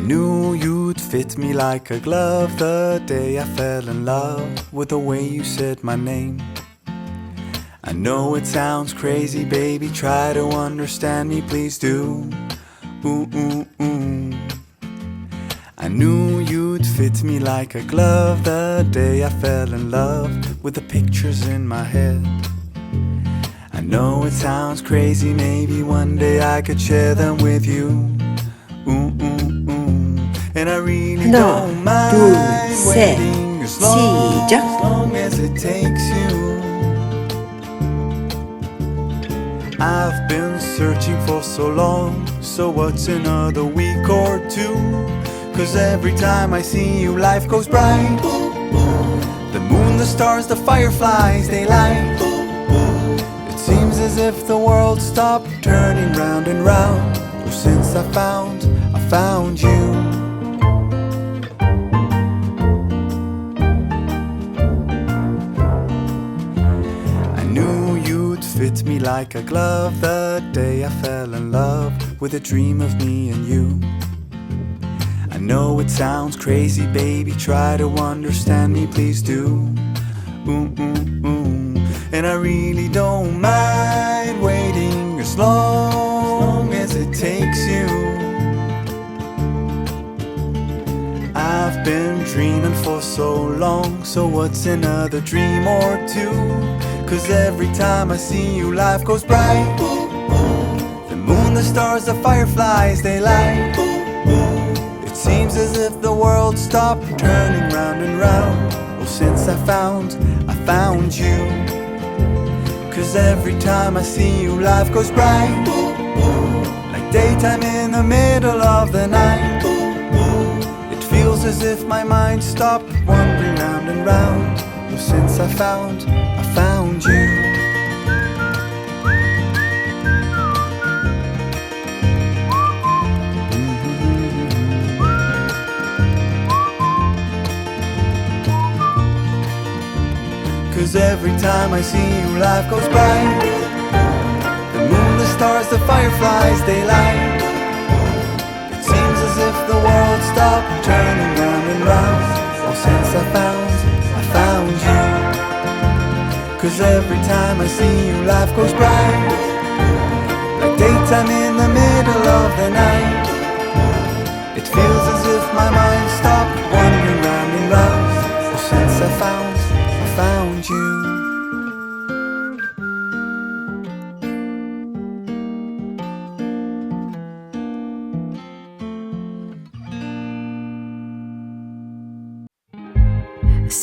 knew you'd fit me like a glove the day I fell in love with the way you said my name. I know it sounds crazy, baby, try to understand me, please do. Ooh, ooh, ooh. I knew you'd fit me like a glove the day I fell in love with the pictures in my head. I know it sounds crazy, maybe one day I could share them with you. Ooh, ooh, ooh. And I really don't mind waiting as long as it takes you. I've been searching for so long, so what's another week or two? 'Cause every time I see you, life goes bright. The moon, the stars, the fireflies, they light. It seems as if the world stopped turning round and round. Oh, since I found you. I knew you'd fit me like a glove the day I fell in love with a dream of me and you. I know it sounds crazy, baby, try to understand me, please do. Ooh, ooh, ooh. And I really don't mind waiting as long as it takes you. I've been dreaming for so long, so what's another dream or two? 'Cause every time I see you, life goes bright. The moon, the stars, the fireflies, they light. It seems as if the world stopped turning round and round. Oh, since I found you. 'Cause every time I see you, life goes bright. Like daytime in the middle of the night. It feels as if my mind stopped wandering round and round. Oh, since I found you. 'Cause every time I see you, life goes bright. The moon, the stars, the fireflies, they light. It seems as if the world stopped turning round and round. Oh, since I found you. 'Cause every time I see you, life goes bright. Like daytime in the middle of the night. It feels as if my mind stopped wandering round and round. Oh, since I found you.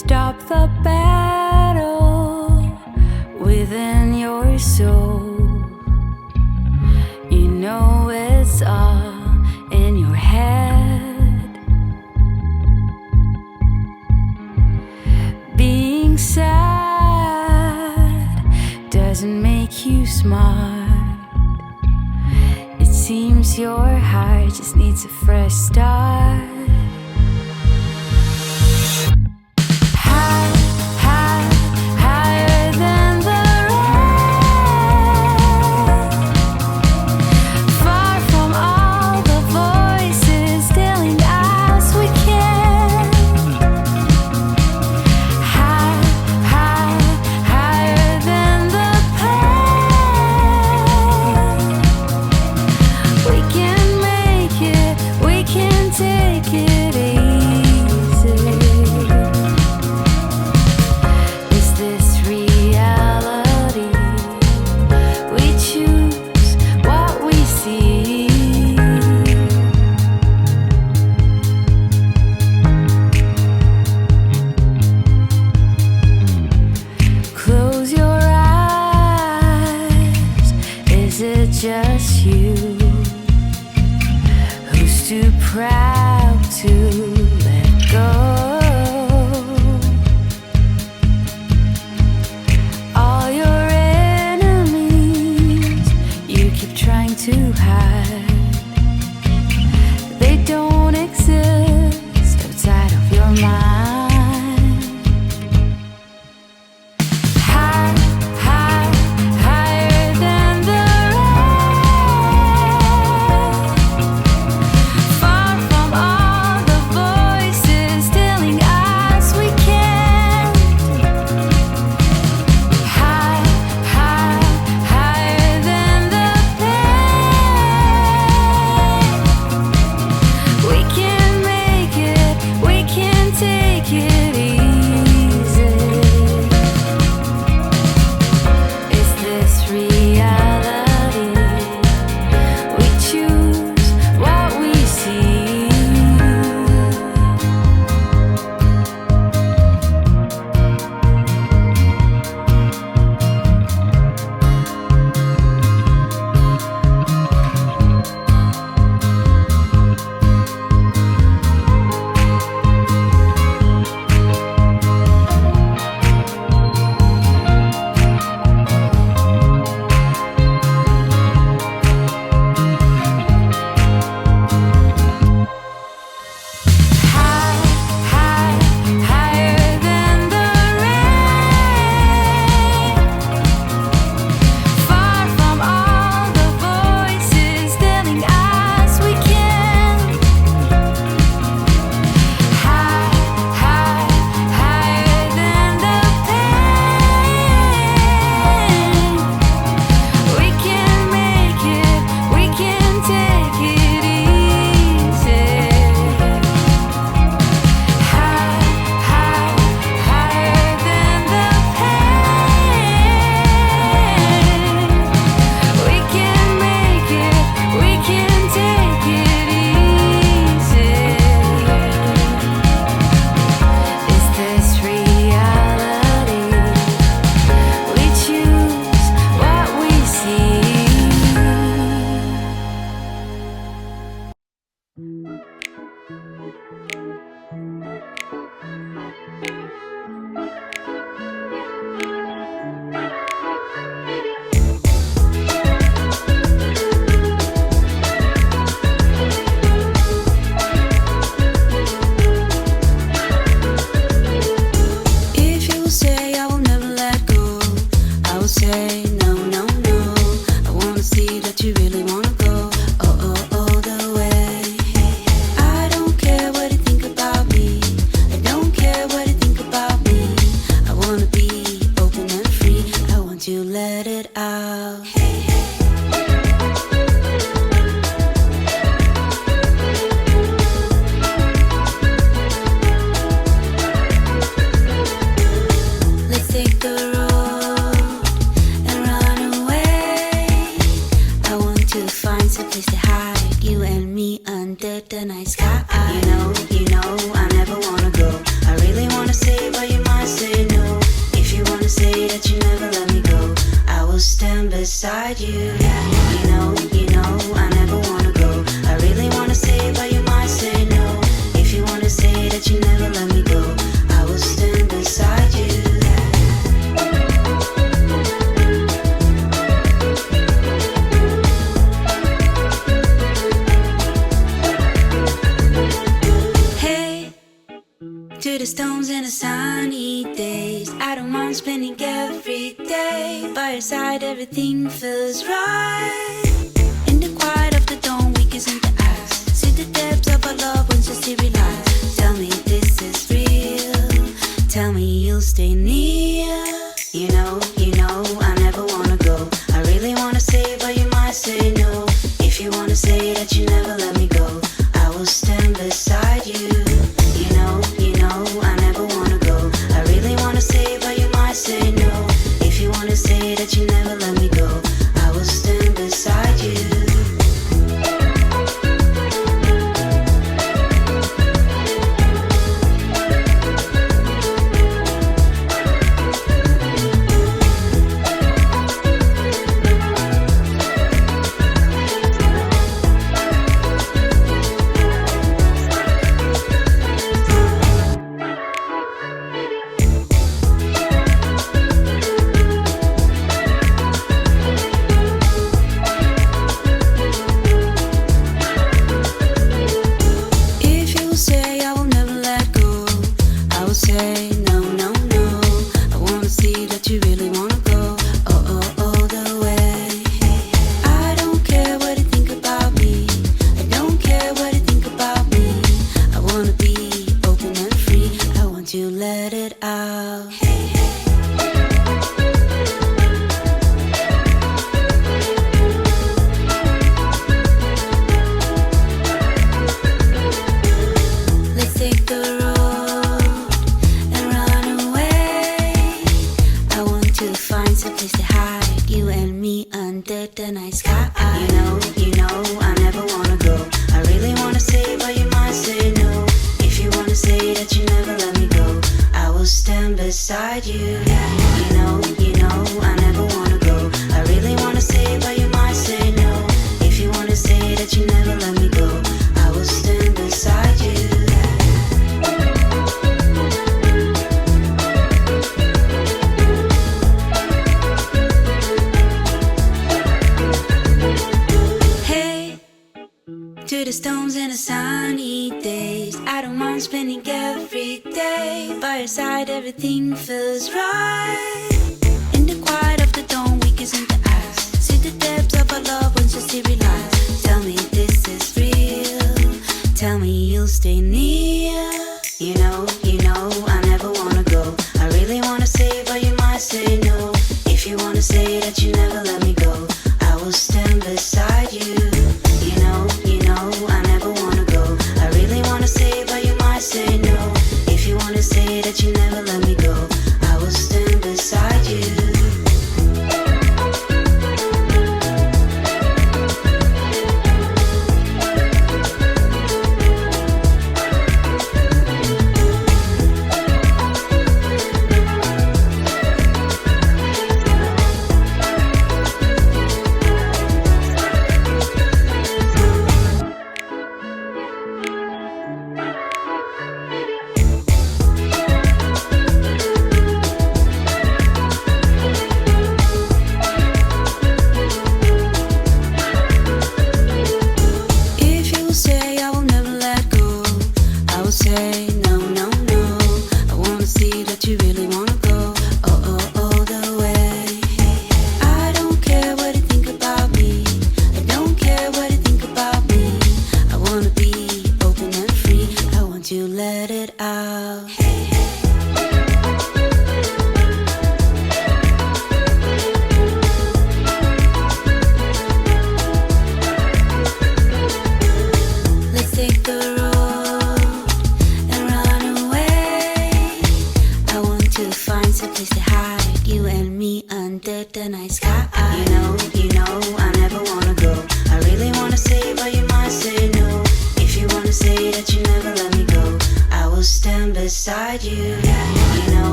Stop the battle within your soul. You know it's all in your head. Being sad doesn't make you smart. It seems your heart just needs a fresh start. Take it. take the road and run away. I want to find some place to hide, you and me under the night sky. You know, I never wanna go. I really wanna say, but you might say no. If you wanna say that you never let me go, I will stand beside you. You know, I never wanna go. I really wanna say, but you might say no. If you wanna say that you never let me go, I will stand beside you. Hey, to the stones and the sunny days, I don't mind spending every day by your side. Everything feels right. In the quiet of the dawn, we kiss in the eyes. See the depths of our love once you see realize. Tell me this is real. Tell me you'll stay near. You know, I never wanna go. I really wanna say, but you might say no. If you wanna say that you never let me go, I will stand beside you. You know, I never wanna go. I really wanna say, but you might say no. If you wanna say that you never let me go, I will stand beside you. If you say I will never let go, I will say no, no, no. I wanna see that you really wanna go, all the way. I don't care what you think about me. I don't care what you think about me. I wanna be open and free. I want to let it out. Let's take the road and run away. I want to find some place to hide, you and me under the night sky. You know, I never wanna go. I really wanna say, but you might say no. If you wanna say that you never let me go, I will stand beside you. You know, I never wanna go. I really wanna say, but you might say no. If you wanna say that you never let me go, I will stand beside you. Hey, to the stones and the sunny days, I don't mind spending every day by your side. Everything feels right. In the quiet of the dawn, we kiss in the eyes. See the depths of our love once you see realize. Tell me this is real. Tell me you'll stay near. You know, I never wanna go. I really wanna say, but you might say no. If you wanna say that you never let me go, I will stand beside you. You know, I never wanna go. I really wanna say, but you might say no. If you wanna say that you never let me go, I will stand beside you.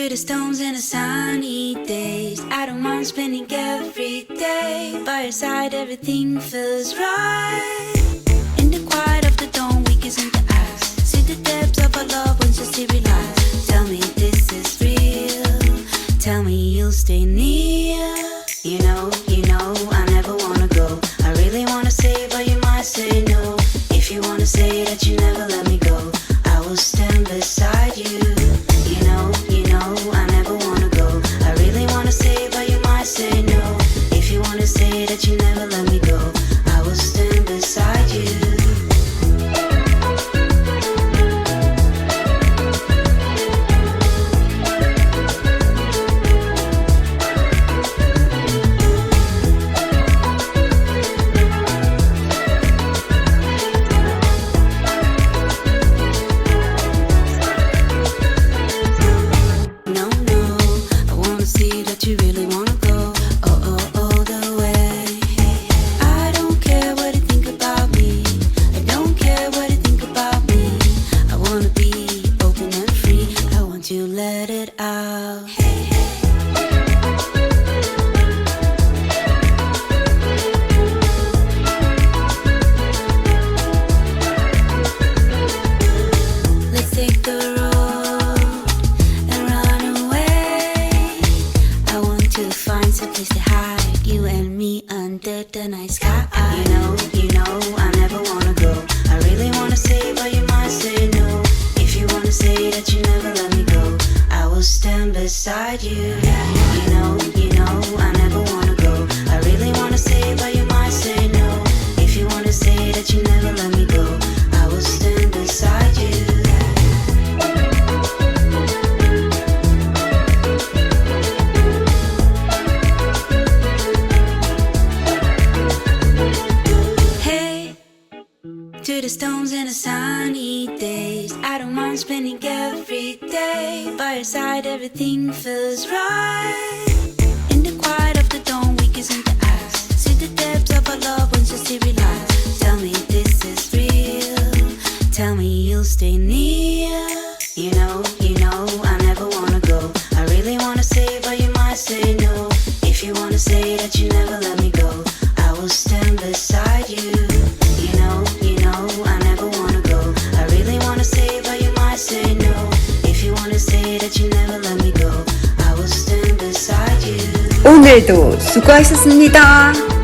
to the stones and the sunny days. I don't mind spending every day by your side. Everything feels right. In the quiet of the dawn, we kiss in the eyes. See the depths of our love once you see realize. Tell me this is real. Tell me you'll stay near. You know, I never wanna go. I really wanna say, but you might say no. If you wanna say that you never let me go, I will stand beside you. You know, I never wanna go. I really wanna say, but you might say no. If you wanna say that you never let me go, I will stand beside you. Beside you, you know, I never wanna go. I really wanna say, but you might say no. If you wanna say that you never let me go, I will stand beside you. Hey, to the stones and the sunny days. I don't mind spending every day by your side. Everything feels right. In the quiet of the dawn, we kiss in the eyes. See the depths of our love once you see realize. Tell me this is real. Tell me you'll stay near. You know, I never wanna go. I really wanna say, but you might say no. If you wanna say that you never let me go, I will stand beside you. You know, I never wanna go. I really wanna say, but you might say no. If you wanna say that you never let me go, I will stand beside you. 오늘도 수고하셨습니다.